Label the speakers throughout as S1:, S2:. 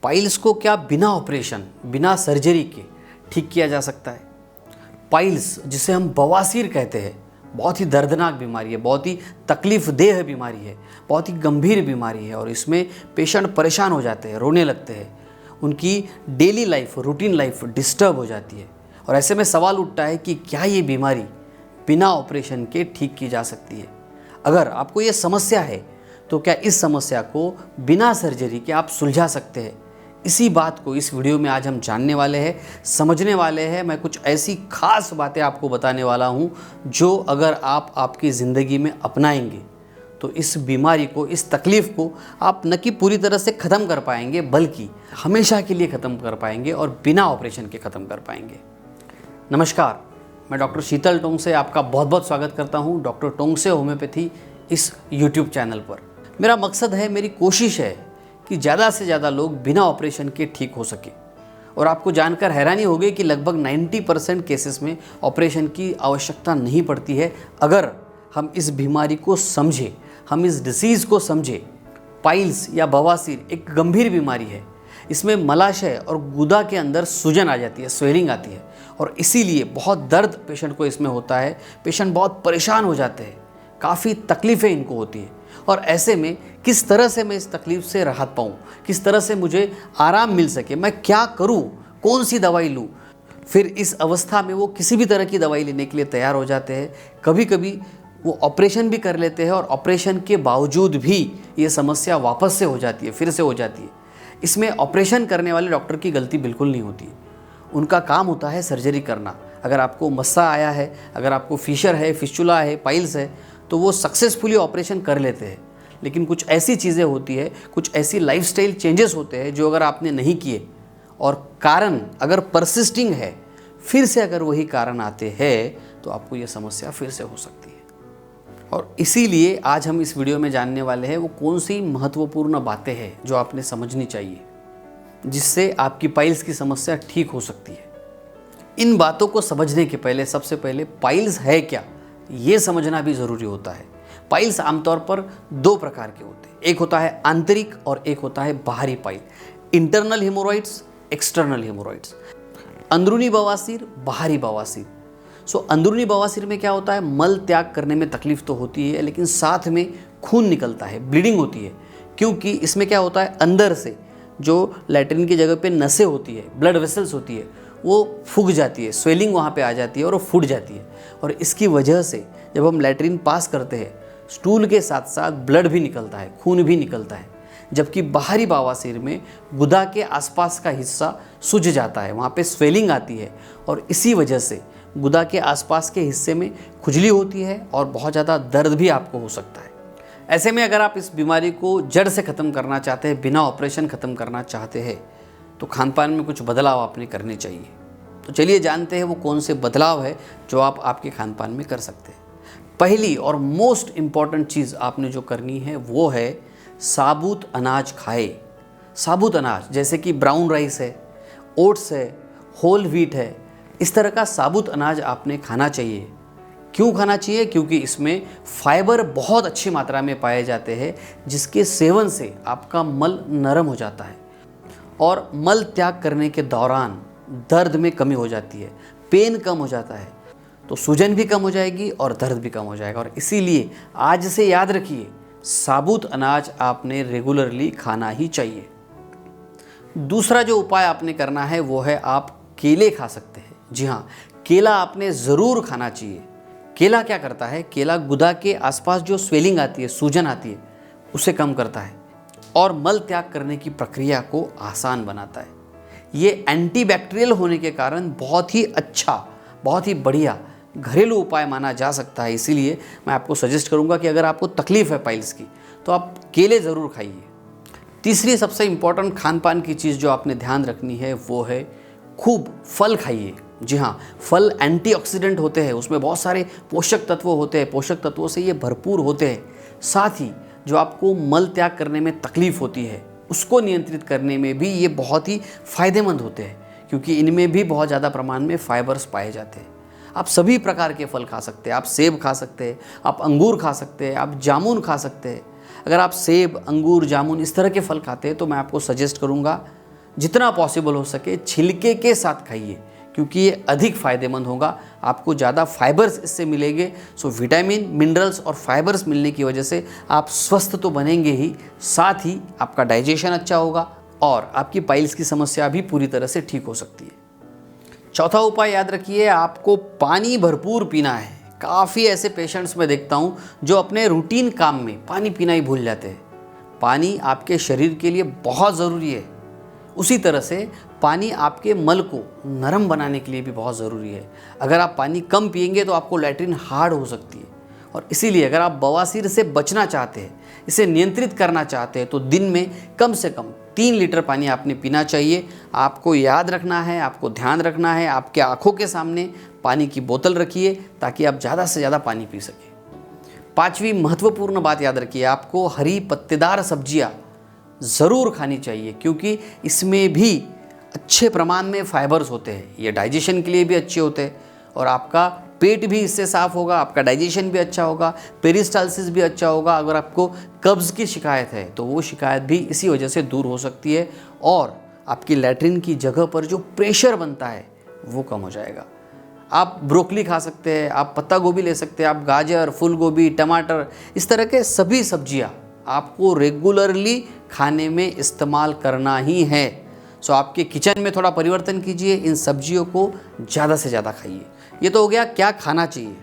S1: Piles को क्या बिना ऑपरेशन, बिना सर्जरी के ठीक किया जा सकता है? पाइल्स, जिसे हम बवासीर कहते हैं, बहुत ही दर्दनाक बीमारी है, बहुत ही तकलीफ देह बीमारी है, बहुत ही गंभीर बीमारी है और इसमें पेशेंट परेशान हो जाते हैं, रोने लगते हैं, उनकी daily life, routine life disturb हो जाती है। और ऐसे में सवाल उठता है कि क्या ये बीमारी बिना ऑपरेशन के ठीक की जा सकती है? अगर आपको ये समस्या है तो क्या इस समस्या को बिना सर्जरी के आप सुलझा सकते हैं? इसी बात को इस वीडियो में आज हम जानने वाले हैं, समझने वाले हैं। मैं कुछ ऐसी खास बातें आपको बताने वाला हूं जो अगर आप आपकी ज़िंदगी में अपनाएंगे तो इस बीमारी को, इस तकलीफ़ को आप न कि पूरी तरह से ख़त्म कर पाएंगे बल्कि हमेशा के लिए ख़त्म कर पाएंगे और बिना ऑपरेशन के ख़त्म कर पाएंगे। नमस्कार, मैं डॉक्टर शीतल टोंगसे आपका बहुत बहुत स्वागत करता हूं डॉक्टर टोंगसे होम्योपैथी इस यूट्यूब चैनल पर। मेरा मकसद है, मेरी कोशिश है कि ज़्यादा से ज़्यादा लोग बिना ऑपरेशन के ठीक हो सके। और आपको जानकर हैरानी होगी कि लगभग 90% केसेस में ऑपरेशन की आवश्यकता नहीं पड़ती है अगर हम इस बीमारी को समझें, हम इस डिसीज़ को समझें। पाइल्स या बवासीर एक गंभीर बीमारी है। इसमें मलाशय और गुदा के अंदर सूजन आ जाती है, स्वेलिंग आती है और इसीलिए बहुत दर्द पेशेंट को इसमें होता है। पेशेंट बहुत परेशान हो जाते हैं, काफ़ी तकलीफ़ें इनको होती है। और ऐसे में किस तरह से मैं इस तकलीफ़ से राहत पाऊँ, किस तरह से मुझे आराम मिल सके, मैं क्या करूँ, कौन सी दवाई लूँ। फिर इस अवस्था में वो किसी भी तरह की दवाई लेने के लिए तैयार हो जाते हैं। कभी कभी वो ऑपरेशन भी कर लेते हैं और ऑपरेशन के बावजूद भी ये समस्या वापस से हो जाती है, फिर से हो जाती है। इसमें ऑपरेशन करने वाले डॉक्टर की गलती बिल्कुल नहीं होती। उनका काम होता है सर्जरी करना। अगर आपको मस्सा आया है, अगर आपको फिशर है, फिस्चुला है, पाइल्स है, तो वो सक्सेसफुली ऑपरेशन कर लेते हैं। लेकिन कुछ ऐसी चीज़ें होती है, कुछ ऐसी लाइफस्टाइल चेंजेस होते हैं जो अगर आपने नहीं किए और कारण अगर परसिस्टिंग है, फिर से अगर वही कारण आते हैं तो आपको ये समस्या फिर से हो सकती है। और इसीलिए आज हम इस वीडियो में जानने वाले हैं वो कौन सी महत्वपूर्ण बातें हैं जो आपने समझनी चाहिए, जिससे आपकी पाइल्स की समस्या ठीक हो सकती है। इन बातों को समझने के पहले सबसे पहले पाइल्स है क्या, ये समझना भी ज़रूरी होता है। पाइल्स आमतौर पर दो प्रकार के होते हैं। एक होता है आंतरिक और एक होता है बाहरी pile. Internal hemorrhoids, external hemorrhoids. अंदरूनी बवासीर, बाहरी बवासीर। अंदरूनी बवासीर में क्या होता है, मल त्याग करने में तकलीफ तो होती है लेकिन साथ में खून निकलता है, ब्लीडिंग होती है। क्योंकि इसमें क्या होता है, अंदर से जो लैट्रिन की जगह पे नसें होती है, ब्लड वेसल्स होती है, वो फूग जाती है, स्वेलिंग वहाँ पे आ जाती है और वो फूट जाती है। और इसकी वजह से जब हम लैट्रिन पास करते हैं, स्टूल के साथ साथ ब्लड भी निकलता है, खून भी निकलता है। जबकि बाहरी बवासीर में गुदा के आसपास का हिस्सा सूज जाता है, वहाँ पे स्वेलिंग आती है और इसी वजह से गुदा के आसपास के हिस्से में खुजली होती है और बहुत ज़्यादा दर्द भी आपको हो सकता है। ऐसे में अगर आप इस बीमारी को जड़ से ख़त्म करना चाहते हैं, बिना ऑपरेशन ख़त्म करना चाहते हैं, तो खान पान में कुछ बदलाव आपने करने चाहिए। तो चलिए जानते हैं वो कौन से बदलाव है जो आप आपके खान पान में कर सकते हैं। पहली और मोस्ट इम्पॉर्टेंट चीज़ आपने जो करनी है वो है साबुत अनाज खाए। साबुत अनाज जैसे कि ब्राउन राइस है, ओट्स है, होल व्हीट है, इस तरह का साबुत अनाज आपने खाना चाहिए। क्यों खाना चाहिए? क्योंकि इसमें फाइबर बहुत अच्छी मात्रा में पाए जाते हैं, जिसके सेवन से आपका मल नरम हो जाता है और मल त्याग करने के दौरान दर्द में कमी हो जाती है, पेन कम हो जाता है, तो सूजन भी कम हो जाएगी और दर्द भी कम हो जाएगा। और इसीलिए आज से याद रखिए, साबुत अनाज आपने रेगुलरली खाना ही चाहिए। दूसरा जो उपाय आपने करना है वो है आप केले खा सकते हैं। जी हाँ, केला आपने ज़रूर खाना चाहिए। केला क्या करता है, केला गुदा के आसपास जो स्वेलिंग आती है, सूजन आती है, उसे कम करता है और मल त्याग करने की प्रक्रिया को आसान बनाता है। ये एंटीबैक्टीरियल होने के कारण बहुत ही अच्छा, बहुत ही बढ़िया घरेलू उपाय माना जा सकता है। इसीलिए मैं आपको सजेस्ट करूंगा कि अगर आपको तकलीफ़ है पाइल्स की तो आप केले ज़रूर खाइए। तीसरी सबसे इम्पॉर्टेंट खान पान की चीज़ जो आपने ध्यान रखनी है वो है खूब फल खाइए। जी हाँ, फल एंटीऑक्सीडेंट होते हैं, उसमें बहुत सारे पोषक तत्व होते हैं, पोषक तत्वों से ये भरपूर होते हैं। साथ ही जो आपको मल त्याग करने में तकलीफ़ होती है उसको नियंत्रित करने में भी ये बहुत ही फ़ायदेमंद होते हैं, क्योंकि इनमें भी बहुत ज़्यादा प्रमाण में फाइबर्स पाए जाते हैं। आप सभी प्रकार के फल खा सकते हैं। आप सेब खा सकते हैं, आप अंगूर खा सकते हैं, आप जामुन खा सकते हैं। अगर आप सेब, अंगूर, जामुन इस तरह के फल खाते हैं तो मैं आपको सजेस्ट करूँगा जितना पॉसिबल हो सके छिलके के साथ खाइए, क्योंकि ये अधिक फ़ायदेमंद होगा, आपको ज़्यादा फाइबर्स इससे मिलेंगे। सो विटामिन, मिनरल्स और फाइबर्स मिलने की वजह से आप स्वस्थ तो बनेंगे ही, साथ ही आपका डाइजेशन अच्छा होगा और आपकी पाइल्स की समस्या भी पूरी तरह से ठीक हो सकती है। चौथा उपाय याद रखिए, आपको पानी भरपूर पीना है। काफ़ी ऐसे पेशेंट्स में देखता हूँ जो अपने रूटीन काम में पानी पीना ही भूल जाते हैं। पानी आपके शरीर के लिए बहुत ज़रूरी है। उसी तरह से पानी आपके मल को नरम बनाने के लिए भी बहुत ज़रूरी है। अगर आप पानी कम पिएंगे तो आपको लैट्रिन हार्ड हो सकती है, और इसीलिए अगर आप बवासीर से बचना चाहते हैं, इसे नियंत्रित करना चाहते हैं, तो दिन में कम से कम 3 लीटर पानी आपने पीना चाहिए। आपको याद रखना है, आपको ध्यान रखना है, आपके आँखों के सामने पानी की बोतल रखिए ताकि आप ज़्यादा से ज़्यादा पानी पी सकें। 5वीं महत्वपूर्ण बात याद रखिए, आपको हरी पत्तेदार सब्जियाँ ज़रूर खानी चाहिए, क्योंकि इसमें भी अच्छे प्रमाण में फाइबर्स होते हैं। ये डाइजेशन के लिए भी अच्छे होते हैं और आपका पेट भी इससे साफ़ होगा, आपका डाइजेशन भी अच्छा होगा, पेरिस्टालसिस भी अच्छा होगा। अगर आपको कब्ज़ की शिकायत है तो वो शिकायत भी इसी वजह से दूर हो सकती है, और आपकी लैट्रिन की जगह पर जो प्रेशर बनता है वो कम हो जाएगा। आप ब्रोकली खा सकते हैं, आप पत्ता गोभी ले सकते हैं, आप गाजर, फूल गोभी, टमाटर, इस तरह के सभी सब्जियां आपको रेगुलरली खाने में इस्तेमाल करना ही है। सो आपके किचन में थोड़ा परिवर्तन कीजिए, इन सब्जियों को ज़्यादा से ज़्यादा खाइए। ये तो हो गया क्या खाना चाहिए।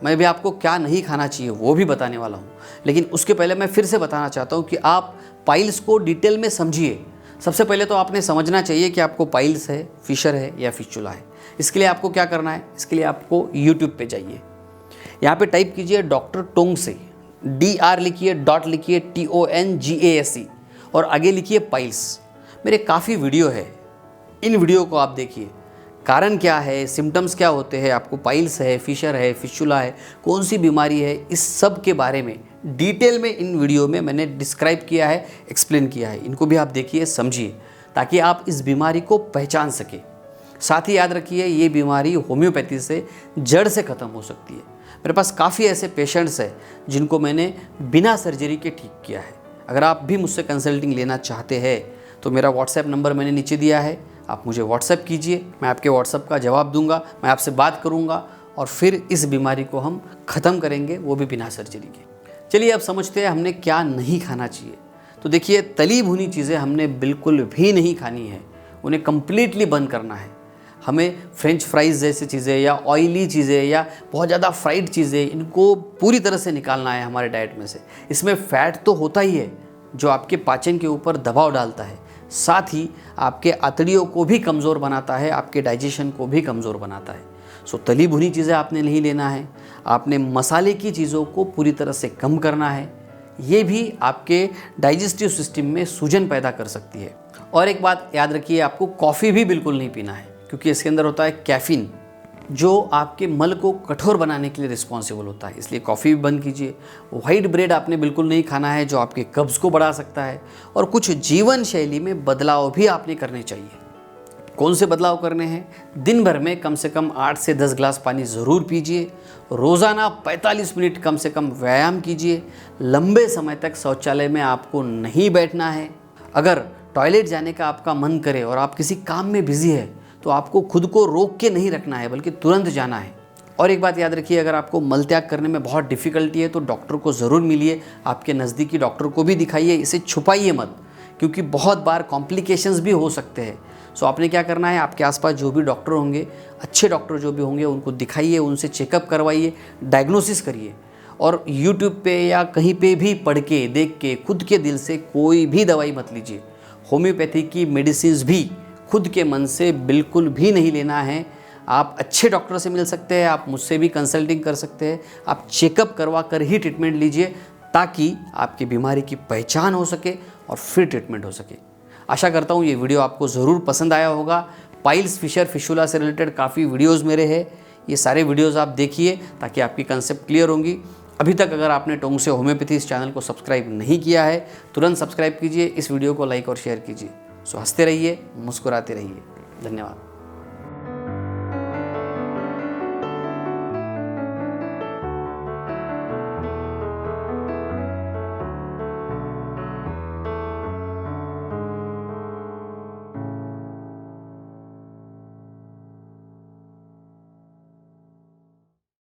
S1: मैं भी आपको क्या नहीं खाना चाहिए वो भी बताने वाला हूँ, लेकिन उसके पहले मैं फिर से बताना चाहता हूँ कि आप पाइल्स को डिटेल में समझिए। सबसे पहले तो आपने समझना चाहिए कि आपको पाइल्स है, फिशर है या फिस्टुला है। इसके लिए आपको क्या करना है, इसके लिए आपको यूट्यूब पे जाइए, यहाँ पे टाइप कीजिए डॉक्टर टोंगसे, DR लिखिए, डॉट लिखिए, TONGASE और आगे लिखिए पाइल्स। मेरे काफ़ी वीडियो है, इन वीडियो को आप देखिए। कारण क्या है, सिम्टम्स क्या होते हैं, आपको पाइल्स है, फिशर है, फिस्टुला है, कौन सी बीमारी है, इस सब के बारे में डिटेल में इन वीडियो में मैंने डिस्क्राइब किया है, एक्सप्लेन किया है। इनको भी आप देखिए, समझिए, ताकि आप इस बीमारी को पहचान सकें। साथ ही याद रखिए, ये बीमारी होम्योपैथी से जड़ से ख़त्म हो सकती है। मेरे पास काफ़ी ऐसे पेशेंट्स हैं जिनको मैंने बिना सर्जरी के ठीक किया है। अगर आप भी मुझसे कंसल्टिंग लेना चाहते हैं तो मेरा व्हाट्सएप नंबर मैंने नीचे दिया है, आप मुझे व्हाट्सएप कीजिए, मैं आपके व्हाट्सएप का जवाब दूंगा, मैं आपसे बात करूंगा और फिर इस बीमारी को हम ख़त्म करेंगे, वो भी बिना सर्जरी के। चलिए अब समझते हैं हमने क्या नहीं खाना चाहिए। तो देखिए, तली भुनी चीज़ें हमने बिल्कुल भी नहीं खानी है, उन्हें कम्प्लीटली बंद करना है। हमें फ्रेंच फ्राइज़ जैसी चीज़ें या ऑयली चीज़ें या बहुत ज़्यादा फ्राइड चीज़ें, इनको पूरी तरह से निकालना है हमारे डाइट में से। इसमें फ़ैट तो होता ही है जो आपके पाचन के ऊपर दबाव डालता है, साथ ही आपके आंतड़ियों को भी कमज़ोर बनाता है, आपके डाइजेशन को भी कमज़ोर बनाता है। सो तली भुनी चीज़ें आपने नहीं लेना है, आपने मसाले की चीज़ों को पूरी तरह से कम करना है। ये भी आपके डाइजेस्टिव सिस्टम में सूजन पैदा कर सकती है। और एक बात याद रखिए, आपको कॉफ़ी भी बिल्कुल नहीं पीना है, क्योंकि इसके अंदर होता है कैफ़ीन, जो आपके मल को कठोर बनाने के लिए रिस्पॉन्सिबल होता है, इसलिए कॉफ़ी भी बंद कीजिए। वाइट ब्रेड आपने बिल्कुल नहीं खाना है, जो आपके कब्ज़ को बढ़ा सकता है। और कुछ जीवन शैली में बदलाव भी आपने करने चाहिए। कौन से बदलाव करने हैं? दिन भर में कम से कम 8 से 10 गिलास पानी ज़रूर पीजिए। रोज़ाना 45 मिनट कम से कम व्यायाम कीजिए। लंबे समय तक शौचालय में आपको नहीं बैठना है। अगर टॉयलेट जाने का आपका मन करे और आप किसी काम में बिजी है तो आपको खुद को रोक के नहीं रखना है, बल्कि तुरंत जाना है। और एक बात याद रखिए, अगर आपको मल त्याग करने में बहुत डिफ़िकल्टी है तो डॉक्टर को ज़रूर मिलिए, आपके नज़दीकी डॉक्टर को भी दिखाइए, इसे छुपाइए मत, क्योंकि बहुत बार कॉम्प्लिकेशंस भी हो सकते हैं। सो आपने क्या करना है, आपके आसपास जो भी डॉक्टर होंगे, अच्छे डॉक्टर जो भी होंगे, उनको दिखाइए, उनसे चेकअप करवाइए, डायग्नोसिस करिए। और यूट्यूब पे या कहीं पे भी पढ़ के, देख के, खुद के दिल से कोई भी दवाई मत लीजिए। होम्योपैथी की मेडिसिन भी खुद के मन से बिल्कुल भी नहीं लेना है। आप अच्छे डॉक्टर से मिल सकते हैं, आप मुझसे भी कंसल्टिंग कर सकते हैं। आप चेकअप करवा कर ही ट्रीटमेंट लीजिए, ताकि आपकी बीमारी की पहचान हो सके और फिर ट्रीटमेंट हो सके। आशा करता हूँ ये वीडियो आपको ज़रूर पसंद आया होगा। पाइल्स, फिशर, फिस्टुला से रिलेटेड काफ़ी वीडियोज़ मेरे हैं, ये सारे वीडियोज़ आप देखिए ताकि आपकी कंसेप्ट क्लियर होंगी। अभी तक अगर आपने टोंगसे होम्योपैथी इस चैनल को सब्सक्राइब नहीं किया है, तुरंत सब्सक्राइब कीजिए, इस वीडियो को लाइक और शेयर कीजिए। सो हंसते रहिए, मुस्कुराते रहिए। धन्यवाद।